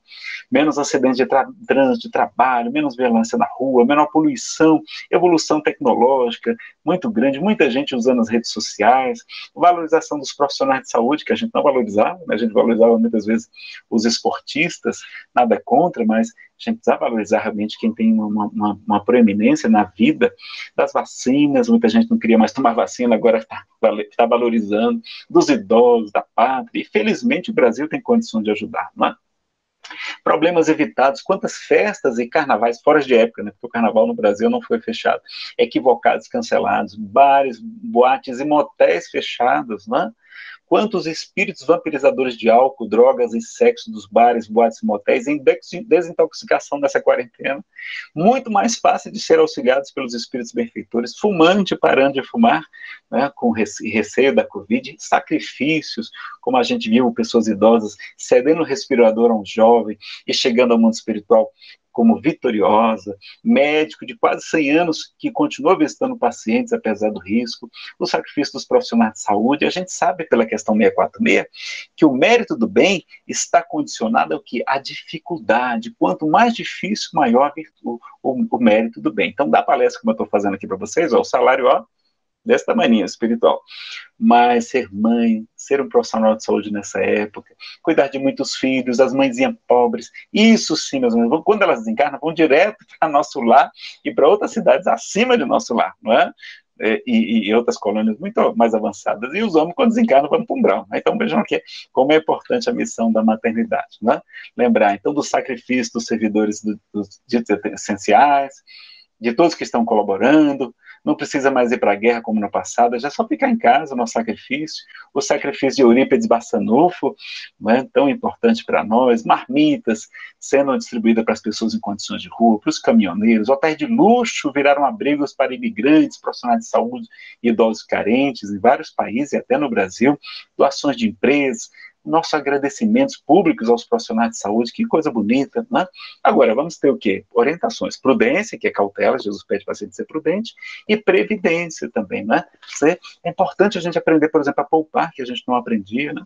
Menos acidentes de trânsito, de trabalho, menos violência na rua, menor poluição, evolução tecnológica, muito grande, muita gente usando as redes sociais, valorização dos profissionais de saúde, que a gente não valorizava, né? A gente valorizava muitas vezes os esportistas, nada contra, mas a gente precisa valorizar realmente quem tem uma proeminência na vida, das vacinas, muita gente não queria mais tomar vacina, agora está valorizando, dos idosos, da pátria, e felizmente o Brasil tem condição de ajudar, não é? Problemas evitados, quantas festas e carnavais fora de época, né? Porque o carnaval no Brasil não foi fechado, equivocados, cancelados, bares, boates e motéis fechados, né? Quantos espíritos vampirizadores de álcool, drogas e sexo dos bares, boates e motéis em desintoxicação nessa quarentena. Muito mais fácil de ser auxiliados pelos espíritos benfeitores, fumante parando de fumar, né, com receio da Covid, sacrifícios, como a gente viu pessoas idosas cedendo o respirador a um jovem e chegando ao mundo espiritual como vitoriosa, médico de quase 100 anos que continua visitando pacientes apesar do risco, o sacrifício dos profissionais de saúde. A gente sabe pela questão 646 que o mérito do bem está condicionado ao que? A dificuldade. Quanto mais difícil, maior o mérito do bem. Então, da palestra como eu estou fazendo aqui para vocês, ó, o salário, ó, desse tamanho espiritual. Mas ser mãe, ser um profissional de saúde nessa época, cuidar de muitos filhos, as mãezinhas pobres, isso sim, meus irmãos, quando elas desencarnam, vão direto para nosso lar e para outras cidades acima de nosso lar, não é? E outras colônias muito mais avançadas, e os homens, quando desencarnam, vão para um brão. Então, vejam aqui como é importante a missão da maternidade, né? Lembrar, então, do sacrifício dos servidores dos ditos essenciais, de todos que estão colaborando, não precisa mais ir para a guerra como no passado, já só ficar em casa no sacrifício, o sacrifício de Eurípides Barçanufo, né, tão importante para nós, marmitas sendo distribuídas para as pessoas em condições de rua, para os caminhoneiros, hotéis de luxo viraram abrigos para imigrantes, profissionais de saúde e idosos carentes em vários países e até no Brasil, doações de empresas, nossos agradecimentos públicos aos profissionais de saúde, que coisa bonita, né? Agora, vamos ter o quê? Orientações. Prudência, que é cautela, Jesus pede para a gente ser prudente, e previdência também, né? É importante a gente aprender, por exemplo, a poupar, que a gente não aprendia, né?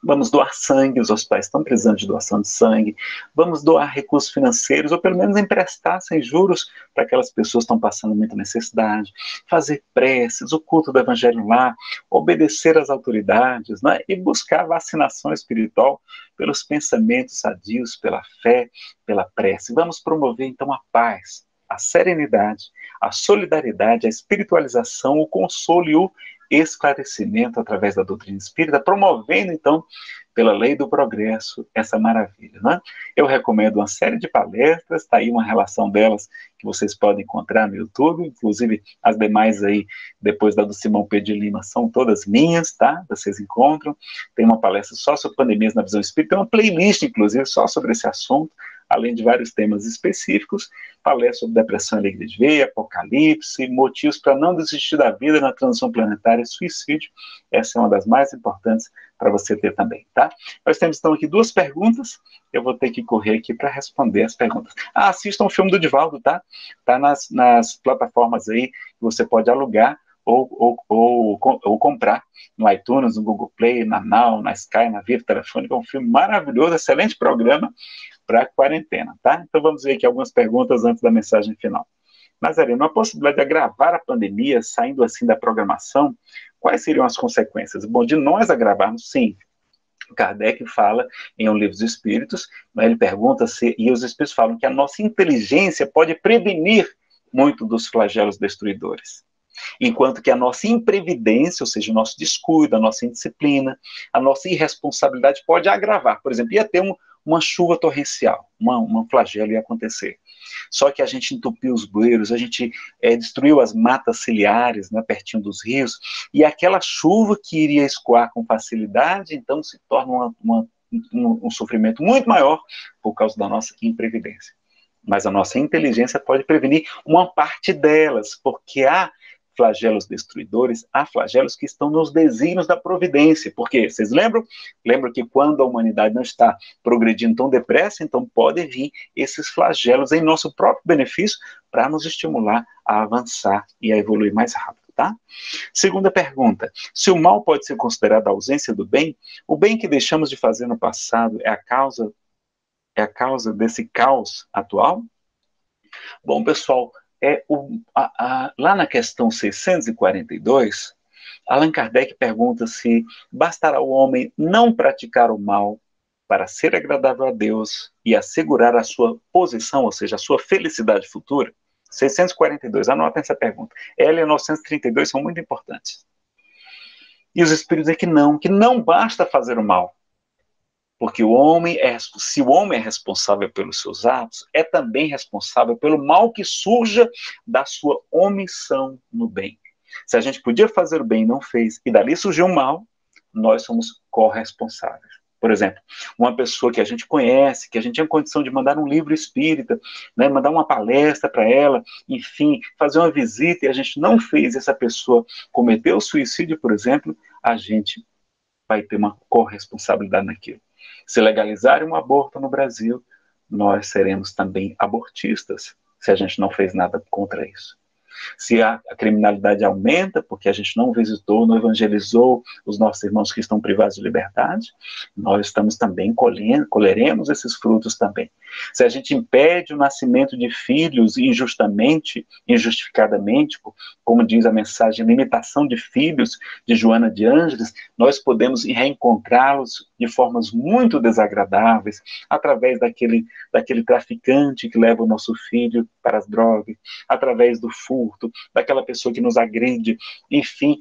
Vamos doar sangue, os hospitais estão precisando de doação de sangue, vamos doar recursos financeiros, ou pelo menos emprestar sem juros para aquelas pessoas que estão passando muita necessidade, fazer preces, o culto do evangelho lá, obedecer às autoridades, né? E buscar vacinação espiritual pelos pensamentos sadios, pela fé, pela prece. Vamos promover então a paz, a serenidade, a solidariedade, a espiritualização, o consolo e o esclarecimento através da doutrina espírita, promovendo, então, pela lei do progresso, essa maravilha, né? Eu recomendo uma série de palestras, está aí uma relação delas que vocês podem encontrar no YouTube, inclusive as demais aí, depois da do Simão Pedro de Lima, são todas minhas, tá? Vocês encontram. Tem uma palestra só sobre pandemias na visão espírita, tem uma playlist, inclusive, só sobre esse assunto. além de vários temas específicos, palestras sobre depressão e alegria de ver, apocalipse, motivos para não desistir da vida na transição planetária e suicídio. Essa é uma das mais importantes para você ter também, tá? Nós temos então aqui 2 perguntas, eu vou ter que correr aqui para responder as perguntas. Assistam o filme do Divaldo, tá? Tá nas plataformas aí que você pode alugar ou comprar no iTunes, no Google Play, na Now, na Sky, na Vivo Telefônica. É um filme maravilhoso, excelente programa para a quarentena, tá? Então vamos ver aqui algumas perguntas antes da mensagem final. Nazareno, a possibilidade de agravar a pandemia, saindo assim da programação, quais seriam as consequências? Bom, de nós agravarmos, sim. Kardec fala em Um Livro dos Espíritos, ele pergunta se, e os Espíritos falam que a nossa inteligência pode prevenir muito dos flagelos destruidores. Enquanto que a nossa imprevidência, ou seja, o nosso descuido, a nossa indisciplina, a nossa irresponsabilidade pode agravar. Por exemplo, ia ter uma chuva torrencial, um flagelo ia acontecer. Só que a gente entupiu os bueiros, a gente destruiu as matas ciliares, né, pertinho dos rios, e aquela chuva que iria escoar com facilidade, então se torna um sofrimento muito maior por causa da nossa imprevidência. Mas a nossa inteligência pode prevenir uma parte delas, porque há flagelos destruidores, há flagelos que estão nos desígnios da providência. Por quê? Vocês lembram? Lembram que quando a humanidade não está progredindo tão depressa, então podem vir esses flagelos em nosso próprio benefício para nos estimular a avançar e a evoluir mais rápido, tá? Segunda pergunta, se o mal pode ser considerado a ausência do bem, o bem que deixamos de fazer no passado é a causa desse caos atual? Bom, pessoal, lá na questão 642, Allan Kardec pergunta se bastará o homem não praticar o mal para ser agradável a Deus e assegurar a sua posição, ou seja, a sua felicidade futura. 642, anotem essa pergunta. Ela e 932 são muito importantes. E os Espíritos dizem que não basta fazer o mal. Porque se o homem é responsável pelos seus atos, é também responsável pelo mal que surja da sua omissão no bem. Se a gente podia fazer o bem e não fez, e dali surgiu o mal, nós somos corresponsáveis. Por exemplo, uma pessoa que a gente conhece, que a gente tinha condição de mandar um livro espírita, né, mandar uma palestra para ela, enfim, fazer uma visita, e a gente não fez, essa pessoa cometeu suicídio, por exemplo, a gente vai ter uma corresponsabilidade naquilo. Se legalizarem um aborto no Brasil, nós seremos também abortistas, se a gente não fez nada contra isso. Se a criminalidade aumenta, porque a gente não visitou, não evangelizou os nossos irmãos que estão privados de liberdade, nós estamos também colheremos esses frutos também. Se a gente impede o nascimento de filhos injustamente, injustificadamente, como diz a mensagem, limitação de filhos de Joana de Ângeles, nós podemos reencontrá-los de formas muito desagradáveis, através daquele traficante que leva o nosso filho para as drogas, através do furto, daquela pessoa que nos agride, enfim,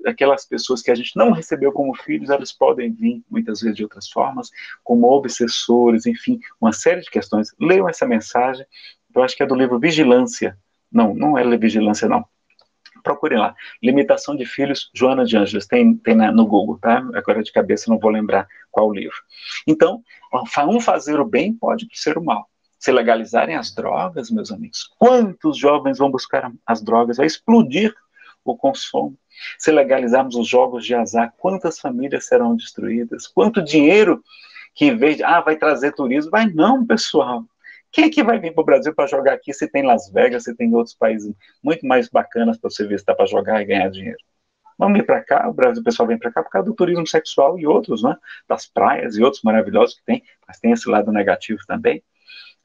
daquelas pessoas que a gente não recebeu como filhos, elas podem vir, muitas vezes, de outras formas, como obsessores, enfim, uma série de questões. Leiam essa mensagem, eu acho que é do livro Vigilância. Não é Vigilância, não. Procurem lá. Limitação de filhos, Joana de Ângeles, tem no Google, tá? Agora de cabeça não vou lembrar qual livro. Então, fazer o bem pode ser o mal. Se legalizarem as drogas, meus amigos, quantos jovens vão buscar as drogas? Vai explodir o consumo. Se legalizarmos os jogos de azar, quantas famílias serão destruídas? Quanto dinheiro que em vez de, vai trazer turismo, vai não, pessoal. Quem é que vai vir para o Brasil para jogar aqui se tem Las Vegas, se tem outros países muito mais bacanas para você visitar para jogar e ganhar dinheiro? Vamos vir para cá, o pessoal vem para cá por causa do turismo sexual e outros, né? Das praias e outros maravilhosos que tem, mas tem esse lado negativo também.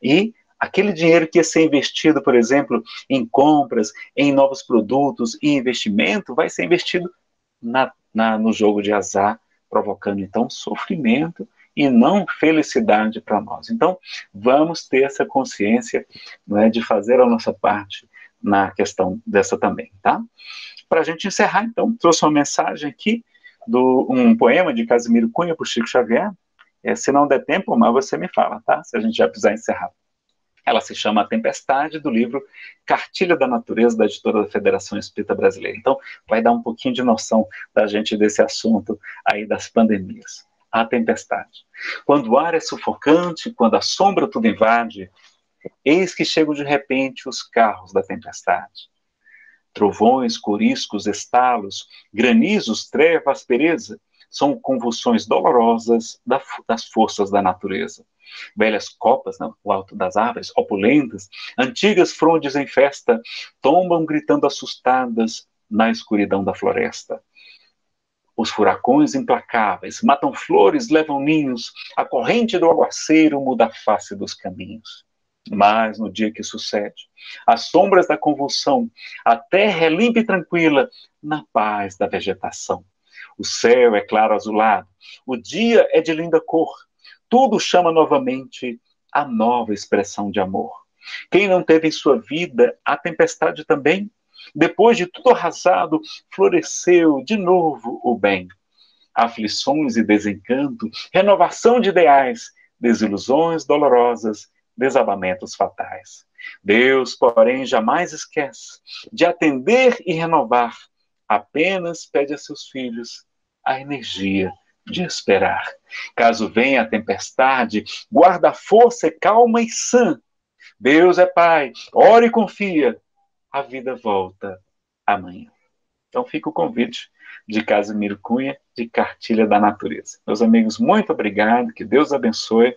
E aquele dinheiro que ia ser investido, por exemplo, em compras, em novos produtos e investimento, vai ser investido no jogo de azar, provocando, então, sofrimento e não felicidade para nós. Então, vamos ter essa consciência, né, de fazer a nossa parte na questão dessa também, tá? Para a gente encerrar, então, trouxe uma mensagem aqui, um poema de Casimiro Cunha para o Chico Xavier. Se não der tempo, mas você me fala, tá? Se a gente já precisar encerrar. Ela se chama A Tempestade, do livro Cartilha da Natureza, da editora da Federação Espírita Brasileira. Então, vai dar um pouquinho de noção da gente desse assunto aí das pandemias. a tempestade. Quando o ar é sufocante, quando a sombra tudo invade, eis que chegam de repente os carros da tempestade. Trovões, coriscos, estalos, granizos, treva, aspereza, são convulsões dolorosas das forças da natureza. Velhas copas no alto das árvores, opulentas, antigas frondes em festa, tombam gritando assustadas na escuridão da floresta. Os furacões implacáveis matam flores, levam ninhos, a corrente do aguaceiro muda a face dos caminhos. Mas no dia que sucede, as sombras da convulsão, a terra é limpa e tranquila, na paz da vegetação. O céu é claro azulado, o dia é de linda cor, tudo chama novamente a nova expressão de amor. Quem não teve em sua vida a tempestade também, depois de tudo arrasado, floresceu de novo o bem. Aflições e desencanto, renovação de ideais, desilusões dolorosas, desabamentos fatais. Deus, porém, jamais esquece de atender e renovar, apenas pede a seus filhos a energia de esperar. Caso venha a tempestade, guarda a força calma e sã. Deus é Pai, ora e confia, a vida volta amanhã. Então fica o convite de Casimiro Cunha, de Cartilha da Natureza. Meus amigos, muito obrigado, que Deus abençoe.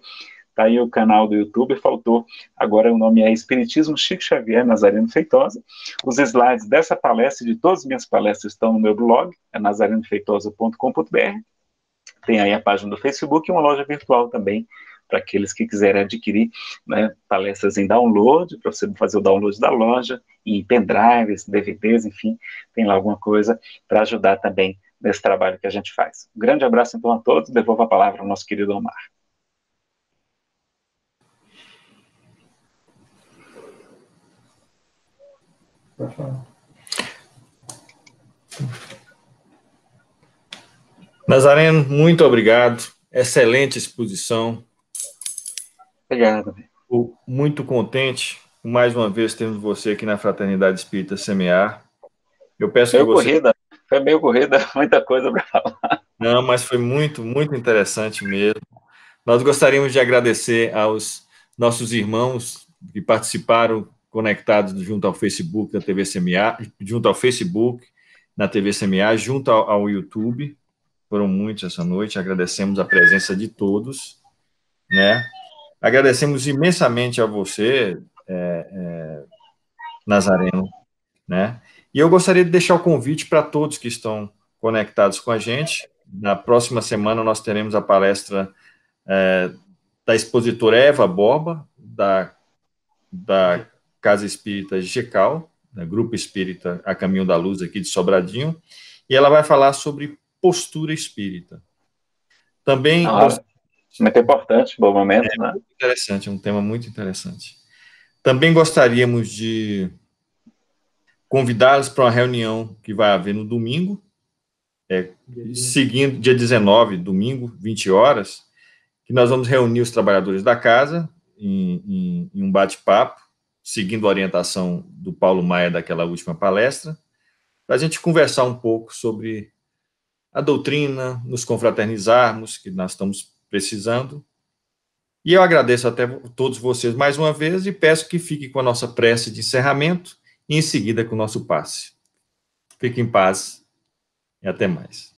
Está aí o canal do YouTube, faltou, agora o nome é Espiritismo Chico Xavier Nazareno Feitosa. Os slides dessa palestra e de todas as minhas palestras estão no meu blog, é nazarenofeitosa.com.br. Tem aí a página do Facebook e uma loja virtual também, para aqueles que quiserem adquirir, né, palestras em download, para você fazer o download da loja, em pendrives, DVDs, enfim, tem lá alguma coisa para ajudar também nesse trabalho que a gente faz. Um grande abraço então a todos, devolvo a palavra ao nosso querido Omar. Nazareno, muito obrigado. Excelente exposição. Obrigado. Estou muito contente, mais uma vez, tendo você aqui na Fraternidade Espírita Semear. Eu peço que você... Foi meio corrida, muita coisa para falar. Não, mas foi muito, muito interessante mesmo. Nós gostaríamos de agradecer aos nossos irmãos que participaram conectados junto ao Facebook da TV Semear, junto ao Facebook, na TV Semear, junto ao YouTube. Foram muitos essa noite, agradecemos a presença de todos, né? Agradecemos imensamente a você, Nazareno, né? E eu gostaria de deixar o convite para todos que estão conectados com a gente. Na próxima semana nós teremos a palestra da expositora Eva Borba, da Casa Espírita Gecal, né, Grupo Espírita A Caminho da Luz, aqui de Sobradinho, e ela vai falar sobre postura espírita. Também... muito importante, bom momento, né? Muito interessante, é um tema muito interessante. Também gostaríamos de convidá-los para uma reunião que vai haver no domingo, seguindo, dia 19, domingo, 20 horas, que nós vamos reunir os trabalhadores da casa em um bate-papo, seguindo a orientação do Paulo Maia daquela última palestra, para a gente conversar um pouco sobre a doutrina, nos confraternizarmos, que nós estamos precisando. E eu agradeço até todos vocês mais uma vez e peço que fiquem com a nossa prece de encerramento e em seguida com o nosso passe. Fiquem em paz e até mais.